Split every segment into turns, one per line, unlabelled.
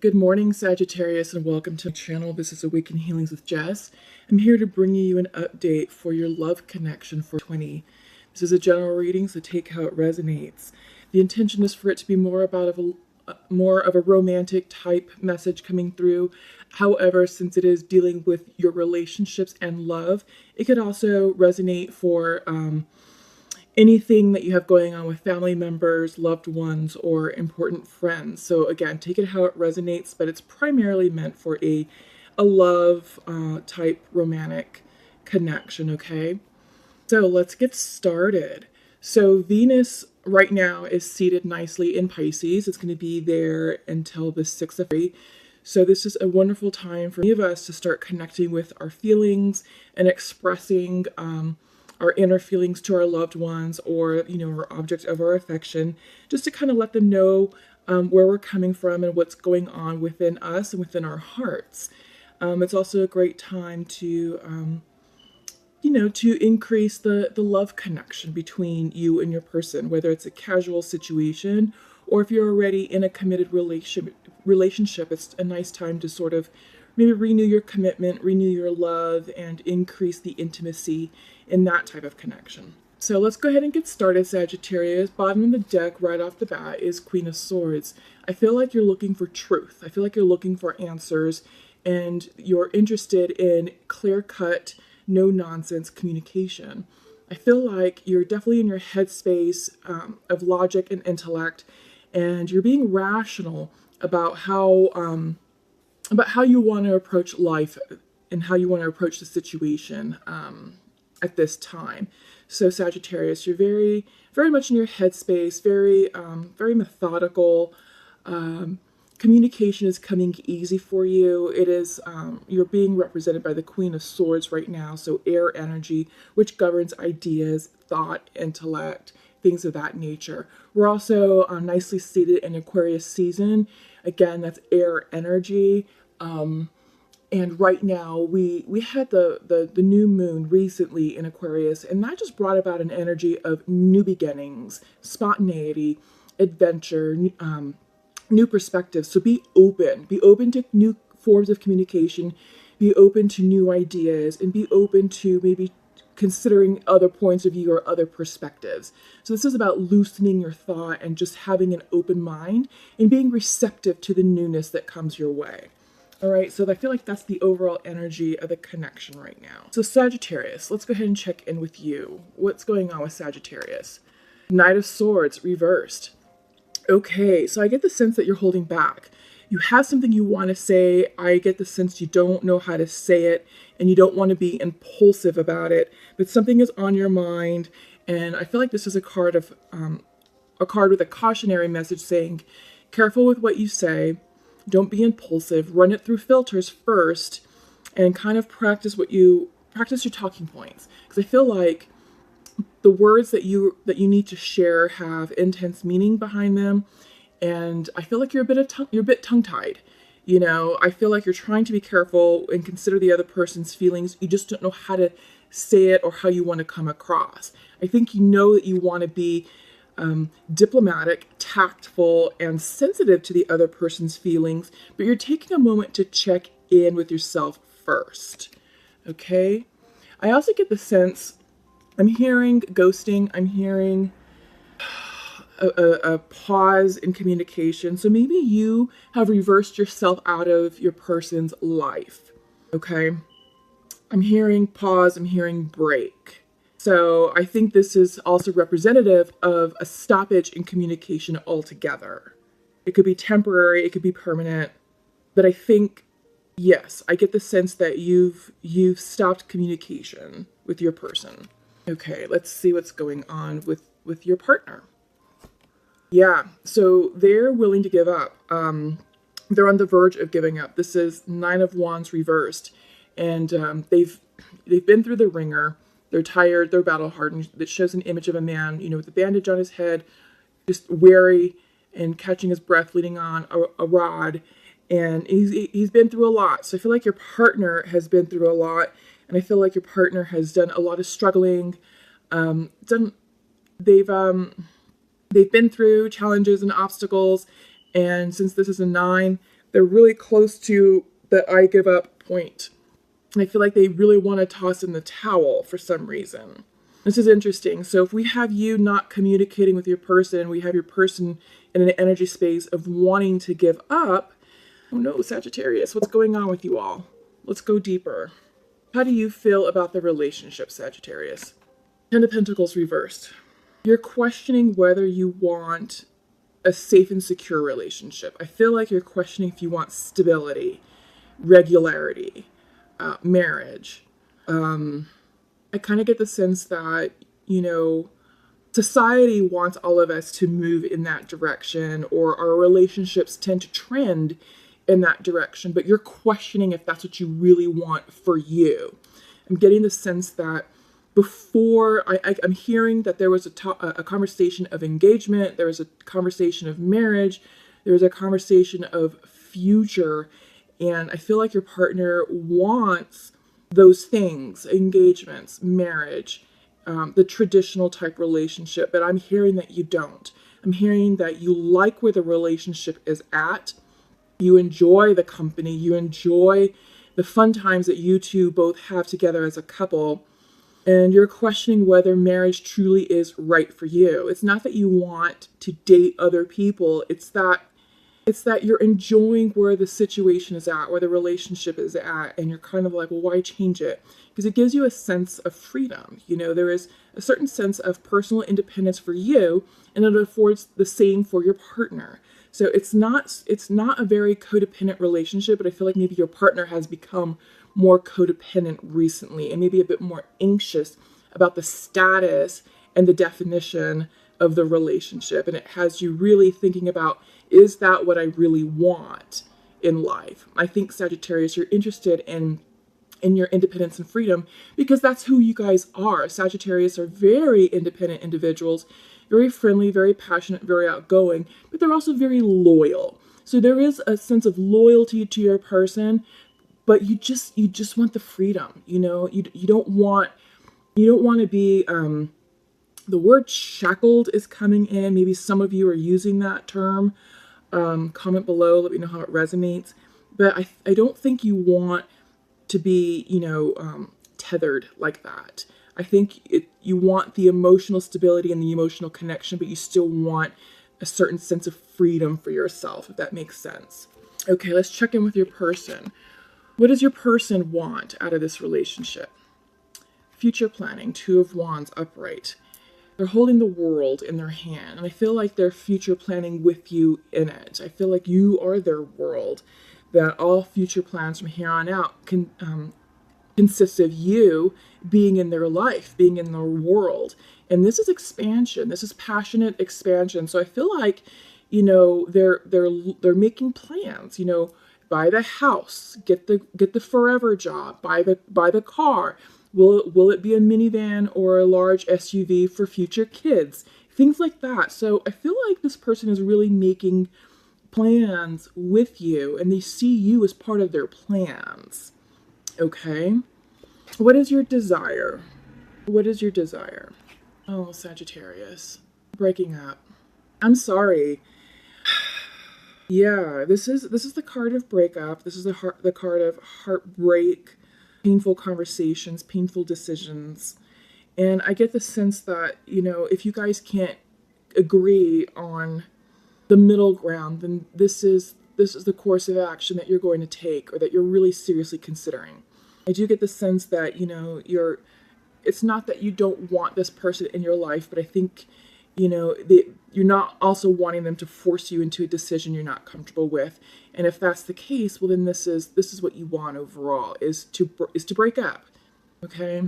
Good morning, Sagittarius, and welcome to my channel. This is Awaken Healings with Jess. I'm here to bring you an update for your love connection for 20. This is a general reading, so take how it resonates. The intention is for it to be more of a romantic type message coming through. However, since it is dealing with your relationships and love, it could also resonate for anything that you have going on with family members, loved ones, or important friends. So again, take it how it resonates, but it's primarily meant for a love type romantic connection, okay? So let's get started. So Venus right now is seated nicely in Pisces. It's going to be there until the 6th of February. So this is a wonderful time for many of us to start connecting with our feelings and expressing our inner feelings to our loved ones, or our object of our affection, just to kind of let them know where we're coming from and what's going on within us and within our hearts. It's also a great time to to increase the love connection between you and your person, whether it's a casual situation or if you're already in a committed relationship. It's a nice time to sort of maybe renew your commitment, renew your love, and increase the intimacy in that type of connection. So let's go ahead and get started, Sagittarius. Bottom of the deck right off the bat is Queen of Swords. I feel like you're looking for truth. I feel like you're looking for answers, and you're interested in clear-cut, no-nonsense communication. I feel like you're definitely in your headspace of logic and intellect, and you're being rational about how you want to approach life and how you want to approach the situation at this time. So Sagittarius, you're very, very much in your headspace, very methodical. Communication is coming easy for you. It is, you're being represented by the Queen of Swords right now, so air energy, which governs ideas, thought, intellect, things of that nature. We're also nicely seated in Aquarius season. Again, that's air energy. And right now we had the new moon recently in Aquarius, and that just brought about an energy of new beginnings, spontaneity, adventure, new perspectives. So be open to new forms of communication, be open to new ideas, and be open to maybe considering other points of view or other perspectives. So this is about loosening your thought and just having an open mind and being receptive to the newness that comes your way. All right, so I feel like that's the overall energy of the connection right now. So Sagittarius, let's go ahead and check in with you. What's going on with Sagittarius? Knight of Swords reversed. Okay, so I get the sense that you're holding back. You have something you want to say. I get the sense you don't know how to say it and you don't want to be impulsive about it, but something is on your mind. And I feel like this is a card with a cautionary message saying, careful with what you say. Don't be impulsive. Run it through filters first and kind of practice your talking points. Because I feel like the words that you need to share have intense meaning behind them. And I feel like you're a bit tongue-tied. I feel like you're trying to be careful and consider the other person's feelings. You just don't know how to say it or how you want to come across. I think you know that you want to be diplomatic, tactful, and sensitive to the other person's feelings, but you're taking a moment to check in with yourself first. Okay? I also get the sense, I'm hearing ghosting, I'm hearing a pause in communication. So maybe you have reversed yourself out of your person's life. Okay? I'm hearing pause, I'm hearing break. So I think this is also representative of a stoppage in communication altogether. It could be temporary, it could be permanent, but I think, yes, I get the sense that you've stopped communication with your person. Okay, let's see what's going on with your partner. Yeah, so they're willing to give up. They're on the verge of giving up. This is 9 of Wands reversed, and they've been through the ringer. They're tired, they're battle hardened. That shows an image of a man, with a bandage on his head, just weary and catching his breath, leaning on a rod. And he's been through a lot. So I feel like your partner has been through a lot. And I feel like your partner has done a lot of struggling. They've been through challenges and obstacles. And since this is a 9, They're really close to the I give up point. And I feel like they really want to toss in the towel for some reason. This is interesting. So if we have you not communicating with your person, we have your person in an energy space of wanting to give up. Oh no, Sagittarius, what's going on with you all? Let's go deeper. How do you feel about the relationship, Sagittarius? Ten of Pentacles reversed. You're questioning whether you want a safe and secure relationship. I feel like you're questioning if you want stability, regularity, marriage. I kind of get the sense that, society wants all of us to move in that direction, or our relationships tend to trend in that direction, but you're questioning if that's what you really want for you. I'm getting the sense that before, I'm hearing that there was a conversation of engagement, there was a conversation of marriage, there was a conversation of future, and I feel like your partner wants those things, engagements, marriage, the traditional type relationship, but I'm hearing that you don't. I'm hearing that you like where the relationship is at. You enjoy the company. You enjoy the fun times that you two both have together as a couple. And you're questioning whether marriage truly is right for you. It's not that you want to date other people. It's that you're enjoying where the situation is at, where the relationship is at, and you're kind of like, well, why change it? Because it gives you a sense of freedom. There is a certain sense of personal independence for you, and it affords the same for your partner. So it's not a very codependent relationship, but I feel like maybe your partner has become more codependent recently and maybe a bit more anxious about the status and the definition of the relationship. And it has you really thinking about, is that what I really want in life? I think, Sagittarius, you're interested in your independence and freedom because that's who you guys are. Sagittarius are very independent individuals, very friendly, very passionate, very outgoing, but they're also very loyal. So there is a sense of loyalty to your person, but you just want the freedom. You don't want to be the word shackled is coming in. Maybe some of you are using that term. Comment below, let me know how it resonates. But I don't think you want to be, tethered like that. I think you want the emotional stability and the emotional connection, but you still want a certain sense of freedom for yourself, if that makes sense. Okay, let's check in with your person. What does your person want out of this relationship? Future planning, Two of Wands upright. They're holding the world in their hand, and I feel like they're future planning with you in it. I feel like you are their world, that all future plans from here on out can consist of you being in their life, being in their world. And this is expansion. This is passionate expansion. So I feel like, they're making plans, buy the house, get the forever job, buy the car. Will it be a minivan or a large SUV for future kids? Things like that. So I feel like this person is really making plans with you, and they see you as part of their plans. Okay? What is your desire? What is your desire? Oh, Sagittarius. Breaking up. I'm sorry. Yeah, this is the card of breakup. This is the card of heartbreak, painful conversations, painful decisions. And I get the sense that, if you guys can't agree on the middle ground, then this is the course of action that you're going to take, or that you're really seriously considering. I do get the sense that, it's not that you don't want this person in your life, but I think, you're not also wanting them to force you into a decision you're not comfortable with. And if that's the case, well, then this is what you want overall, is to break up. Okay?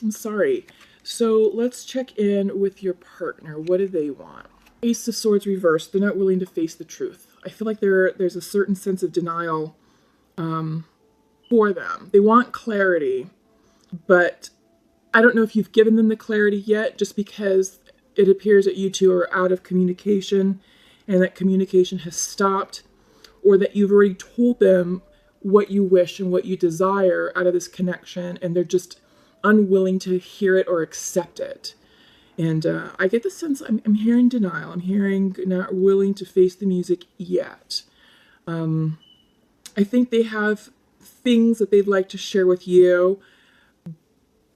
I'm sorry. So let's check in with your partner. What do they want? Ace of Swords reversed. They're not willing to face the truth. I feel like there's a certain sense of denial for them. They want clarity, but I don't know if you've given them the clarity yet, just because it appears that you two are out of communication and that communication has stopped, or that you've already told them what you wish and what you desire out of this connection, and they're just unwilling to hear it or accept it. And I get the sense I'm hearing denial. I'm hearing not willing to face the music yet. I think they have things that they'd like to share with you,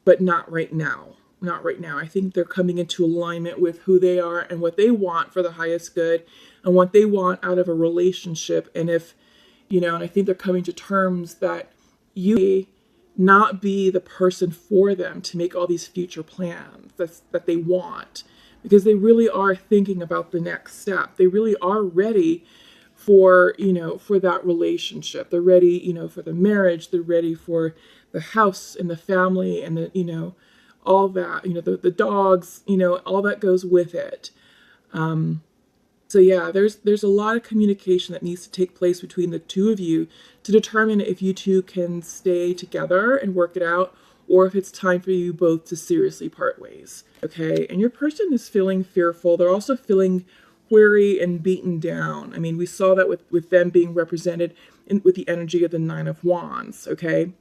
but not right now. Not right now. I think they're coming into alignment with who they are and what they want for the highest good and what they want out of a relationship. And if, and I think they're coming to terms that you may not be the person for them to make all these future plans that they want, because they really are thinking about the next step. They really are ready for, for that relationship. They're ready, for the marriage. They're ready for the house and the family and the, all that, the dogs, all that goes with it. So yeah, there's a lot of communication that needs to take place between the two of you to determine if you two can stay together and work it out, or if it's time for you both to seriously part ways. Okay, and your person is feeling fearful. They're also feeling weary and beaten down. I mean, we saw that with them being represented with the energy of the Nine of Wands. Okay,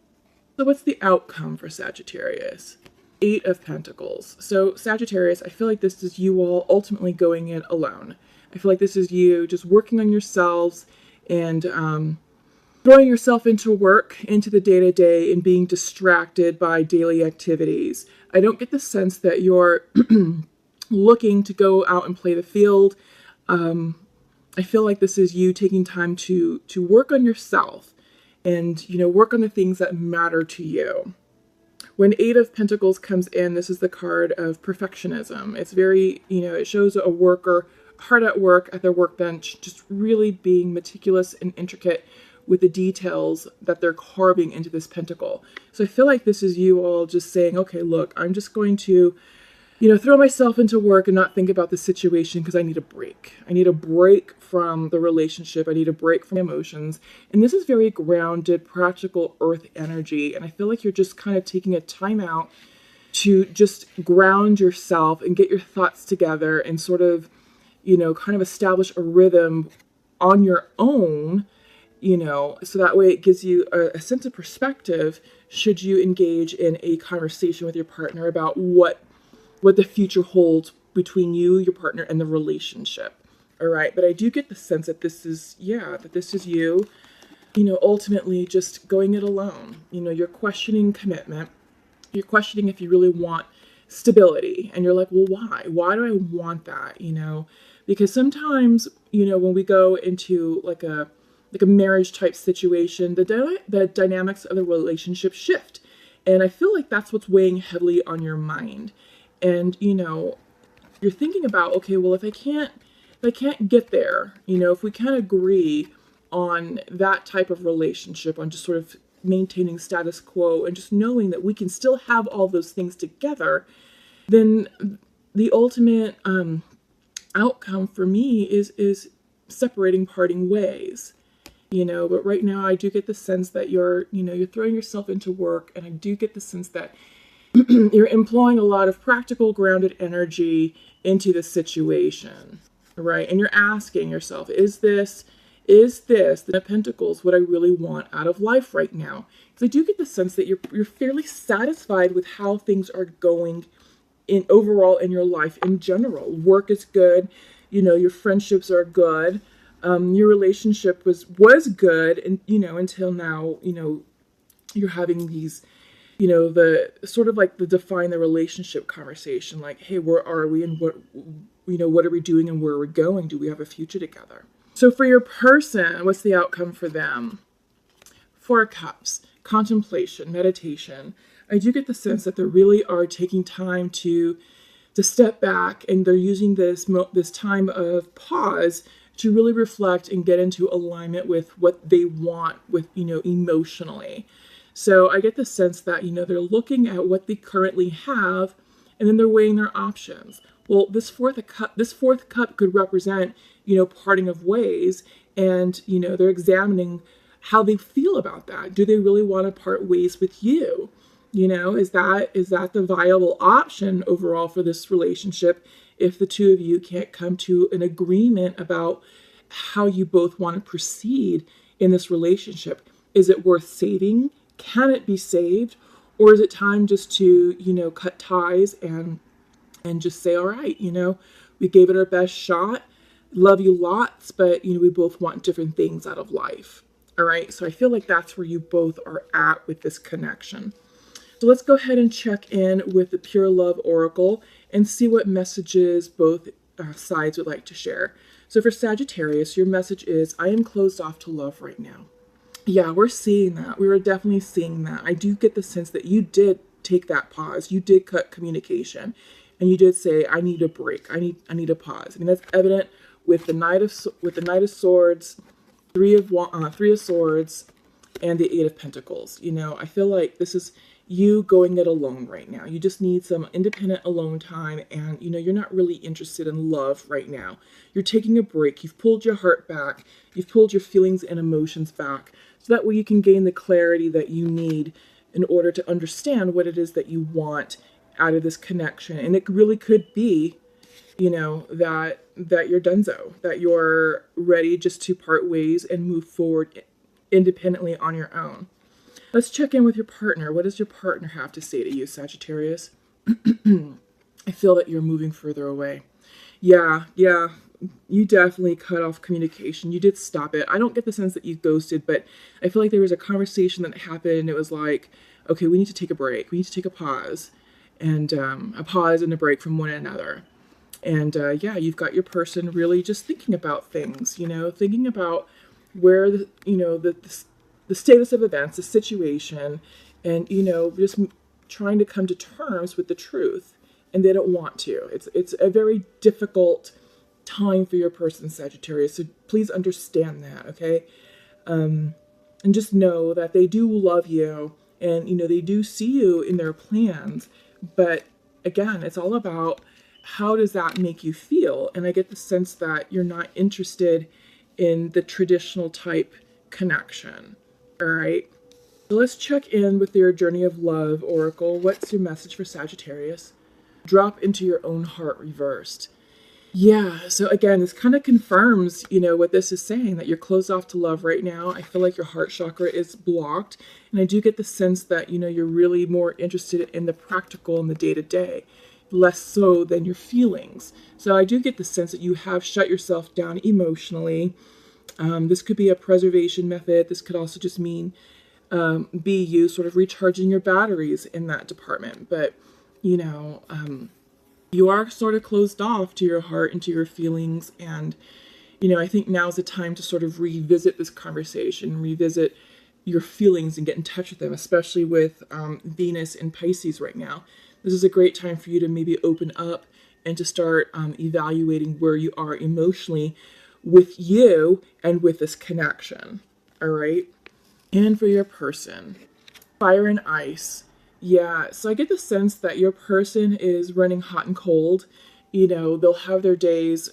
so what's the outcome for Sagittarius? Eight of Pentacles. So Sagittarius, I feel like this is you all ultimately going it alone. I feel like this is you just working on yourselves and throwing yourself into work, into the day-to-day, and being distracted by daily activities. I don't get the sense that you're looking to go out and play the field. I feel like this is you taking time to work on yourself and, work on the things that matter to you. When Eight of Pentacles comes in, this is the card of perfectionism. It's very, it shows a worker hard at work at their workbench, just really being meticulous and intricate with the details that they're carving into this pentacle. So I feel like this is you all just saying, okay, look, I'm just going to, throw myself into work and not think about the situation because I need a break. I need a break from the relationship. I need a break from emotions. And this is very grounded, practical earth energy. And I feel like you're just kind of taking a time out to just ground yourself and get your thoughts together and sort of, kind of establish a rhythm on your own, so that way it gives you a sense of perspective should you engage in a conversation with your partner about what the future holds between you, your partner, and the relationship. All right. But I do get the sense that this is you, ultimately just going it alone. You're questioning commitment. You're questioning if you really want stability. And you're like, well, why? Why do I want that? Because sometimes, when we go into like a marriage type situation, the dynamics of the relationship shift. And I feel like that's what's weighing heavily on your mind. And, you're thinking about, okay, well, if I can't get there, if we can't agree on that type of relationship, on just sort of maintaining status quo and just knowing that we can still have all those things together, then the ultimate outcome for me is separating, parting ways. But right now I do get the sense that you're throwing yourself into work, and I do get the sense that you're employing a lot of practical, grounded energy into the situation, right? And you're asking yourself, is this the Pentacles what I really want out of life right now? Because I do get the sense that you're fairly satisfied with how things are going in overall in your life in general. Work is good, your friendships are good. Your relationship was good, and until now, you're having these, the sort of like the define the relationship conversation, like, hey, where are we, and what are we doing, and where are we going? Do we have a future together? So for your person, what's the outcome for them? Four of Cups, contemplation, meditation. I do get the sense that they really are taking time to step back, and they're using this time of pause to really reflect and get into alignment with what they want with, emotionally. So I get the sense that, they're looking at what they currently have, and then they're weighing their options. Well, this fourth cup could represent, parting of ways, and, they're examining how they feel about that. Do they really want to part ways with you? Is that the viable option overall for this relationship if the two of you can't come to an agreement about how you both want to proceed in this relationship? Is it worth saving? Can it be saved? Or is it time just to, cut ties and just say, all right, we gave it our best shot. Love you lots, but, we both want different things out of life. All right, so I feel like that's where you both are at with this connection. So let's go ahead and check in with the Pure Love Oracle and see what messages both sides would like to share. So for Sagittarius, your message is, I am closed off to love right now. Yeah, we're seeing that. We were definitely seeing that. I do get the sense that you did take that pause. You did cut communication, and you did say, I need a break. I need a pause. I mean, that's evident with the Knight of Swords, Three of Swords, and the Eight of Pentacles. You know, I feel like this is you going it alone right now. You just need some independent alone time, and you know, you're not really interested in love right now. You're taking a break. You've pulled your heart back. You've pulled your feelings and emotions back, so that way you can gain the clarity that you need in order to understand what it is that you want out of this connection. And it really could be, you know, that you're donezo, that you're ready just to part ways and move forward independently on your own. Let's check in with your partner. What does your partner have to say to you, Sagittarius? I feel that you're moving further away. Yeah, you definitely cut off communication. You did stop it. I don't get the sense that you ghosted, but I feel like there was a conversation that happened. And it was like, okay, we need to take a break. We need to take a pause, and a pause and a break from one another. And yeah, you've got your person really just thinking about things, you know, thinking about where, the status of events, the situation, and, you know, just trying to come to terms with the truth. And they don't want to. It's a very difficult time for your person, Sagittarius. So please understand that, okay? And just know that they do love you, and, you know, they do see you in their plans. But again, it's all about how does that make you feel? And I get the sense that you're not interested in the traditional type connection. All right. So let's check in with your Journey of Love Oracle. What's your message for Sagittarius? Drop into your own heart reversed. Yeah, so again, this kind of confirms, you know, what this is saying, that you're closed off to love right now. I feel like your heart chakra is blocked. And I do get the sense that, you know, you're really more interested in the practical and the day-to-day, less so than your feelings. So I do get the sense that you have shut yourself down emotionally. This could be a preservation method. This could also just mean be you sort of recharging your batteries in that department. But, you know, you are sort of closed off to your heart and to your feelings. And, you know, I think now's the time to sort of revisit this conversation, revisit your feelings and get in touch with them, especially with Venus in Pisces right now. This is a great time for you to maybe open up and to start evaluating where you are emotionally with you and with this connection. All right. And for your person, fire and ice. Yeah, so I get the sense that your person is running hot and cold. You know, they'll have their days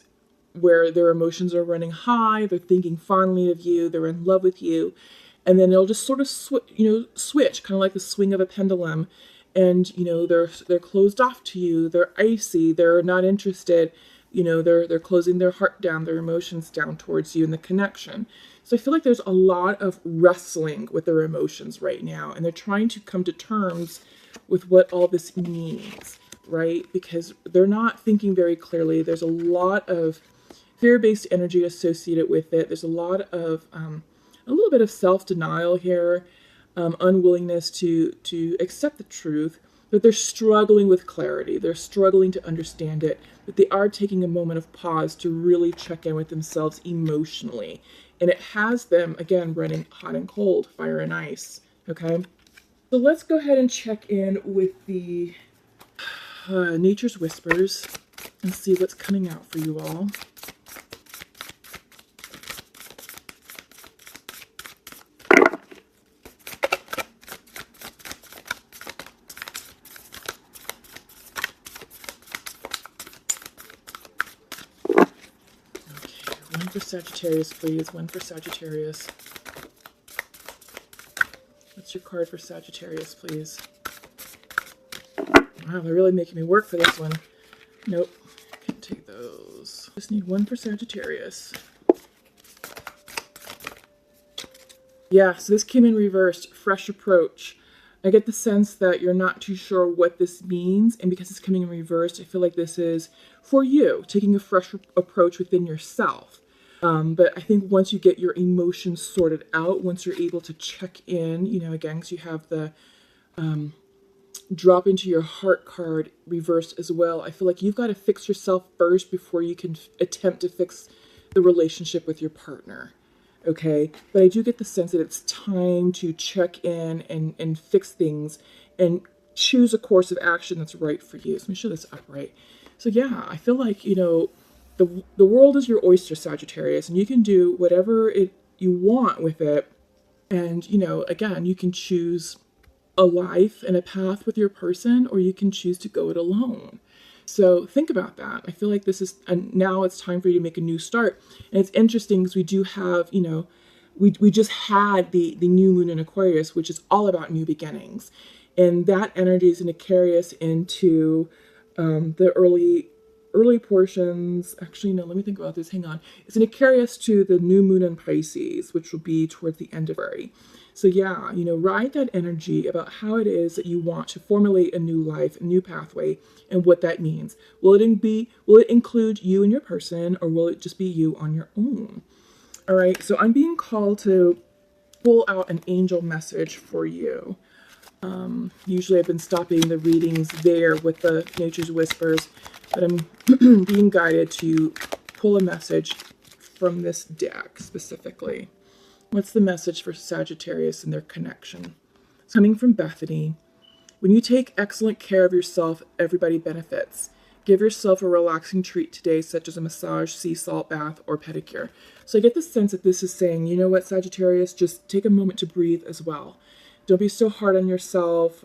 where their emotions are running high, they're thinking fondly of you, they're in love with you, and then they'll just sort of switch, kind of like the swing of a pendulum, and, you know, they're closed off to you, they're icy, they're not interested, you know, they're closing their heart down, their emotions down towards you in the connection. So I feel like there's a lot of wrestling with their emotions right now, and they're trying to come to terms with what all this means, right? Because they're not thinking very clearly. There's a lot of fear-based energy associated with it. There's a lot of a little bit of self-denial here, unwillingness to accept the truth, but they're struggling with clarity. They're struggling to understand it, but they are taking a moment of pause to really check in with themselves emotionally. And it has them, again, running hot and cold, fire and ice, okay? So let's go ahead and check in with the Nature's Whispers and see what's coming out for you all. One for Sagittarius, please. One for Sagittarius. What's your card for Sagittarius, please? Wow, they're really making me work for this one. Nope. Can't take those. Just need one for Sagittarius. Yeah, so this came in reversed. Fresh approach. I get the sense that you're not too sure what this means, and because it's coming in reversed, I feel like this is for you, taking a fresh approach within yourself. But I think once you get your emotions sorted out, once you're able to check in, again, because you have the drop into your heart card reversed as well, I feel like you've got to fix yourself first before you can attempt to fix the relationship with your partner. Okay, but I do get the sense that it's time to check in and fix things and choose a course of action that's right for you. So let me show this up right. So yeah, I feel like, the world is your oyster, Sagittarius, and you can do whatever you want with it. And, again, you can choose a life and a path with your person, or you can choose to go it alone. So think about that. I feel like and now it's time for you to make a new start. And it's interesting because we do have, we just had the new moon in Aquarius, which is all about new beginnings. And that energy is going to carry us into the early portions. Actually, no, let me think about this. Hang on. It's going to carry us to the new moon in Pisces, which will be towards the end of February. So yeah, ride that energy about how it is that you want to formulate a new life, a new pathway, and what that means. Will it include you and your person, or will it just be you on your own? All right, so I'm being called to pull out an angel message for you. Usually I've been stopping the readings there with the Nature's Whispers, but I'm being guided to pull a message from this deck specifically. What's the message for Sagittarius and their connection? It's coming from Bethany. When you take excellent care of yourself, everybody benefits. Give yourself a relaxing treat today, such as a massage, sea salt bath, or pedicure. So I get the sense that this is saying, you know what, Sagittarius, just take a moment to breathe as well. Don't be so hard on yourself.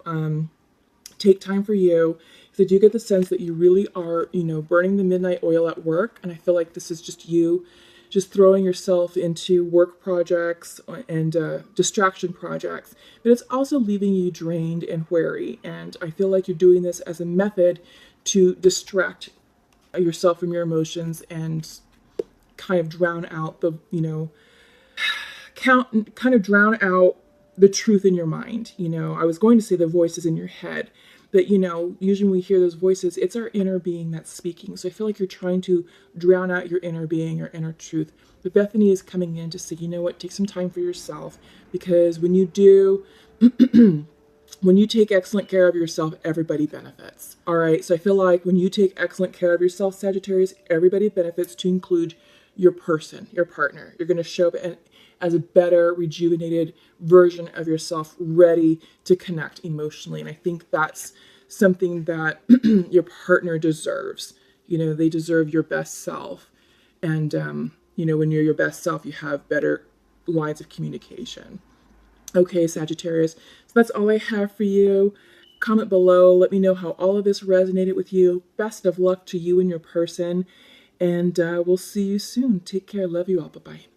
Take time for you. Because I do get the sense that you really are, burning the midnight oil at work. And I feel like this is just you just throwing yourself into work projects and distraction projects. But it's also leaving you drained and weary. And I feel like you're doing this as a method to distract yourself from your emotions and kind of drown out drown out the truth in your mind. I was going to say the voices in your head, but usually when we hear those voices, it's our inner being that's speaking. So I feel like you're trying to drown out your inner being, your inner truth. But Bethany is coming in to say, you know what, take some time for yourself, because when you do, when you take excellent care of yourself, everybody benefits. All right. So I feel like when you take excellent care of yourself, Sagittarius, everybody benefits, to include your person, your partner. You're going to show up as a better, rejuvenated version of yourself, ready to connect emotionally. And I think that's something that your partner deserves. They deserve your best self. And, when you're your best self, you have better lines of communication. Okay, Sagittarius. So that's all I have for you. Comment below. Let me know how all of this resonated with you. Best of luck to you and your person. And we'll see you soon. Take care. Love you all. Bye-bye.